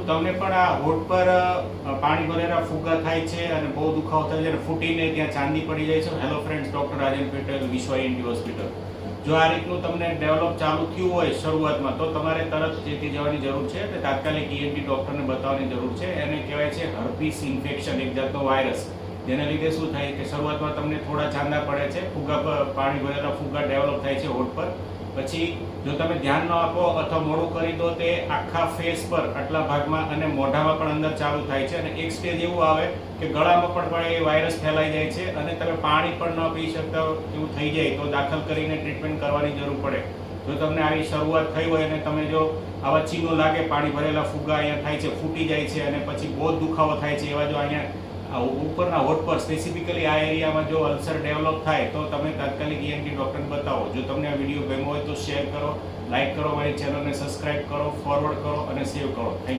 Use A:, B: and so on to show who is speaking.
A: શું તમને પણ આ હોઠ પર પાણી ભરેલા ફુગ્ગા થાય છે અને બહુ દુખાવો થાય છે અને ફૂટીને ત્યાં ચાંદી પડી જાય છે? હેલો ફ્રેન્ડ્સ, ડોક્ટર રાજન પટેલ, વિશ્વ ENT હોસ્પિટલ. જો આ રીતનું તમને ડેવલપ ચાલુ થયું હોય શરૂઆતમાં તો તમારે તરત ચેતી જવાની જરૂર છે અને તાત્કાલિક ENT ડોક્ટરને બતાવવાની જરૂર છે. એને કહેવાય છે હર્પીસ ઇન્ફેક્શન, એક જાતનો વાયરસ, જેના લીધે શું થાય કે શરૂઆતમાં તમને થોડા ચાંદા પડે છે, ફુગ્ગા પર પાણી ભરેલા ફુગ્ગા ડેવલપ થાય છે હોઠ પર. પછી જો તમે ધ્યાન ન આપો અથવા મોડું કરી દો તે આખા ફેસ પર, આટલા ભાગમાં અને મોઢામાં પણ અંદર ચાલુ થાય છે અને એક સ્ટેજ એવું આવે કે ગળામાં પણ એ વાયરસ ફેલાઈ જાય છે અને તમે પાણી પણ ન પી શકતા એવું થઈ જાય તો દાખલ કરીને ટ્રીટમેન્ટ કરવાની જરૂર પડે. જો તમને આવી શરૂઆત થઈ હોય અને તમે જો આવા ચીનો લાગે, પાણી ભરેલા ફુગ્ગા અહીંયા થાય છે, ફૂટી જાય છે અને પછી બહુ જ દુખાવો થાય છે, એવા જો અહીંયા ઉપરના હોઠ પર સ્પેસિફિકલી આ એરિયામાં જો અલ્સર ડેવલપ થાય તો તમે તાત્કાલિક ENT ડોક્ટરને બતાવો. જો તમને આ વિડીયો ગમ્યો હોય તો શેર કરો, લાઈક કરો, મારી ચેનલને સબસ્ક્રાઇબ કરો, ફોરવર્ડ કરો અને સેવ કરો. Thank you.